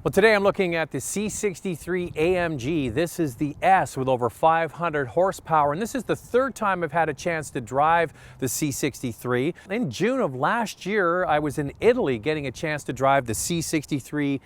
Well, today I'm looking at the C63 AMG. This is the S with over 500 horsepower, and this is the third time I've had a chance to drive the C63. In June of last year, I was in Italy getting a chance to drive the C63S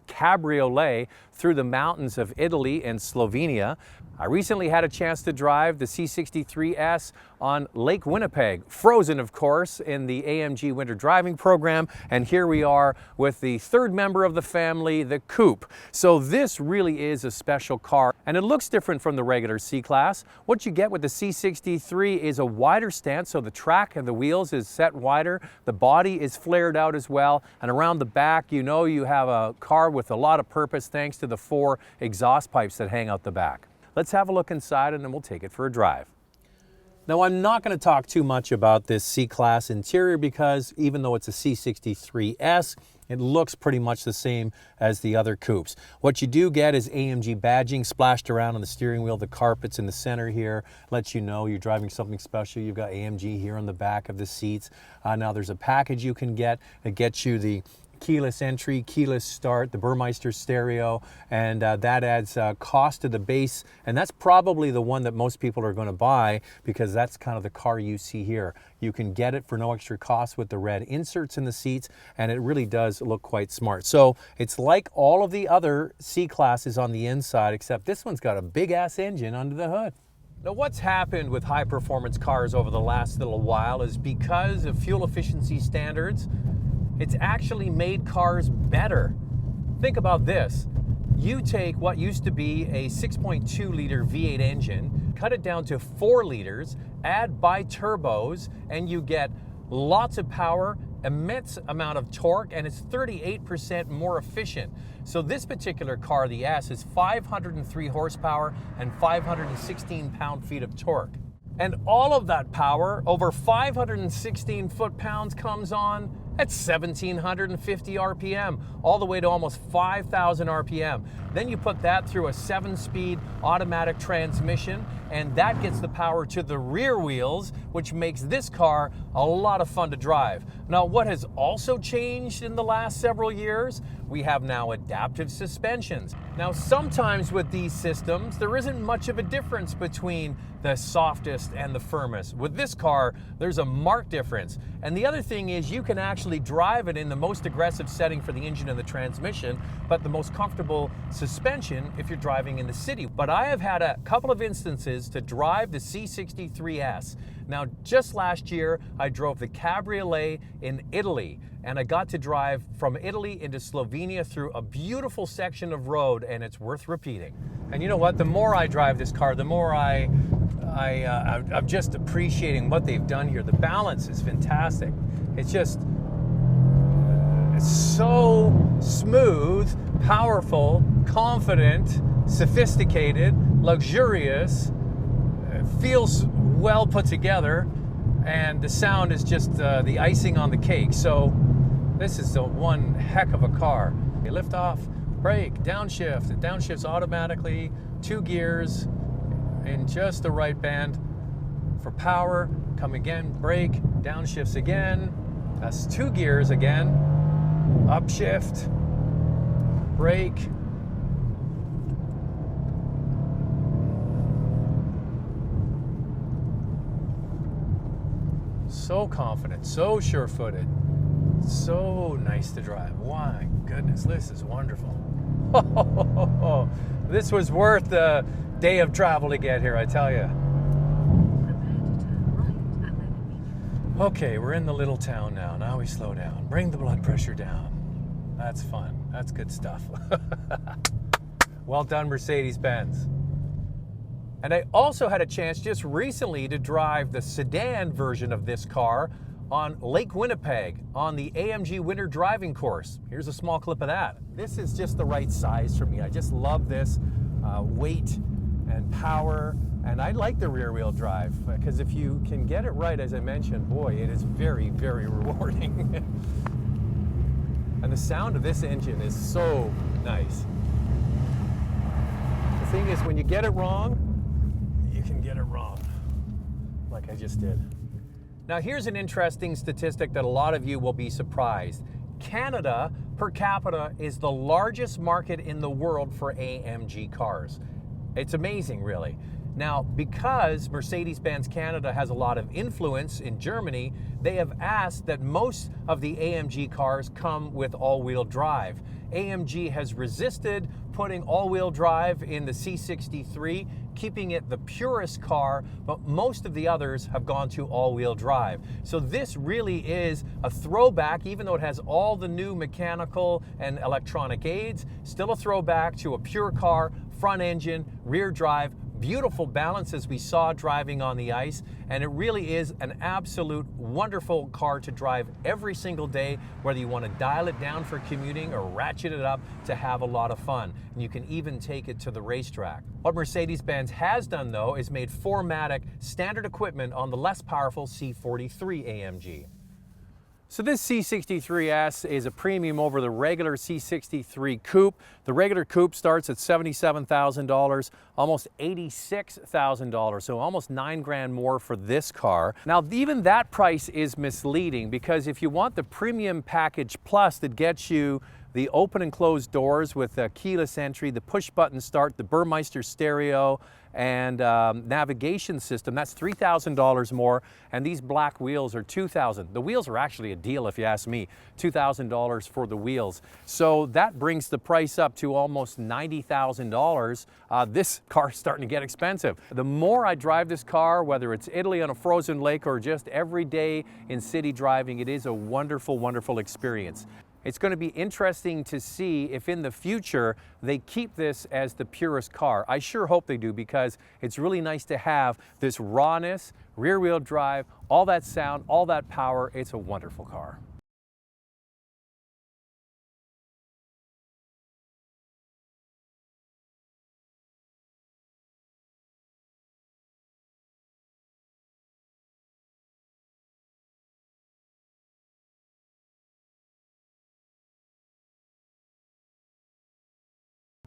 Cabriolet through the mountains of Italy and Slovenia. I recently had a chance to drive the C63S on Lake Winnipeg, frozen of course in the AMG winter driving program, and here we are with the third member of the family, the coupe. So this really is a special car, and it looks different from the regular C-Class. What you get with the C63 is a wider stance, so the track and the wheels is set wider, the body is flared out as well, and around the back you know you have a car with a lot of purpose thanks to the 4 exhaust pipes that hang out the back. Let's have a look inside and then we'll take it for a drive. Now, I'm not going to talk too much about this C-Class interior because even though it's a C63S, it looks pretty much the same as the other coupes. What you do get is AMG badging splashed around on the steering wheel. The carpets in the center here lets you know you're driving something special. You've got AMG here on the back of the seats. Now there's a package you can get that gets you the keyless entry, keyless start, the Burmeister stereo, and that adds cost to the base, and that's probably the one that most people are going to buy because that's kind of the car you see here. You can get it for no extra cost with the red inserts in the seats, and it really does look quite smart. So it's like all of the other C-Classes on the inside, except this one's got a big-ass engine under the hood. Now, what's happened with high-performance cars over the last little while is because of fuel efficiency standards, it's actually made cars better. Think about this. You take what used to be a 6.2 liter V8 engine, cut it down to 4 liters, add bi-turbos, and you get lots of power, immense amount of torque, and it's 38% more efficient. So this particular car, the S, is 503 horsepower and 516 pound-feet of torque. And all of that power, over 516 foot-pounds, comes on at 1,750 RPM, all the way to almost 5,000 RPM. Then you put that through a 7-speed automatic transmission, and that gets the power to the rear wheels, which makes this car a lot of fun to drive. Now, what has also changed in the last several years? We have now adaptive suspensions. Now, sometimes with these systems, there isn't much of a difference between the softest and the firmest. With this car, there's a marked difference. And the other thing is you can actually drive it in the most aggressive setting for the engine and the transmission, but the most comfortable suspension if you're driving in the city. But I have had a couple of instances to drive the C63S. Now, just last year, I drove the Cabriolet in Italy, and I got to drive from Italy into Slovenia through a beautiful section of road, and it's worth repeating. And you know what? The more I drive this car, the more I'm just appreciating what they've done here. The balance is fantastic. It's just it's so smooth, powerful, confident, sophisticated, luxurious. It feels well put together, and the sound is just the icing on the cake. So this is one heck of a car. You lift off, brake, downshift. It downshifts automatically, 2 gears in just the right band for power. Come again, brake, downshifts again. That's 2 gears again. Upshift, brake. So confident, so sure-footed, so nice to drive. My goodness, this is wonderful. This was worth the day of travel to get here, I tell you. Okay, we're in the little town now. Now we slow down. Bring the blood pressure down. That's fun. That's good stuff. Well done, Mercedes-Benz. And I also had a chance just recently to drive the sedan version of this car on Lake Winnipeg on the AMG winter driving course. Here's a small clip of that. This is just the right size for me. I just love this weight and power, and I like the rear wheel drive because if you can get it right, as I mentioned, boy, it is very, very rewarding. And the sound of this engine is so nice. The thing is, when you get it wrong, you can get it wrong, like I just did. Now, here's an interesting statistic that a lot of you will be surprised. Canada per capita is the largest market in the world for AMG cars. It's amazing, really. Now, because Mercedes-Benz Canada has a lot of influence in Germany, they have asked that most of the AMG cars come with all-wheel drive. AMG has resisted putting all-wheel drive in the C63, keeping it the purest car, but most of the others have gone to all-wheel drive. So this really is a throwback, even though it has all the new mechanical and electronic aids, still a throwback to a pure car, front engine, rear drive, beautiful balance as we saw driving on the ice, and it really is an absolute wonderful car to drive every single day, whether you want to dial it down for commuting or ratchet it up to have a lot of fun. And you can even take it to the racetrack. What Mercedes-Benz has done, though, is made 4MATIC standard equipment on the less powerful C43 AMG. So this C63S is a premium over the regular C63 Coupe. The regular Coupe starts at $77,000, almost $86,000, so almost $9,000 more for this car. Now, even that price is misleading, because if you want the Premium Package Plus that gets you the open and closed doors with a keyless entry, the push button start, the Burmeister stereo, and navigation system, that's $3,000 more, and these black wheels are $2,000. The wheels are actually a deal, if you ask me, $2,000 for the wheels. So that brings the price up to almost $90,000. This car's starting to get expensive. The more I drive this car, whether it's Italy on a frozen lake or just every day in city driving, it is a wonderful, wonderful experience. It's going to be interesting to see if in the future they keep this as the purest car. I sure hope they do, because it's really nice to have this rawness, rear-wheel drive, all that sound, all that power. It's a wonderful car.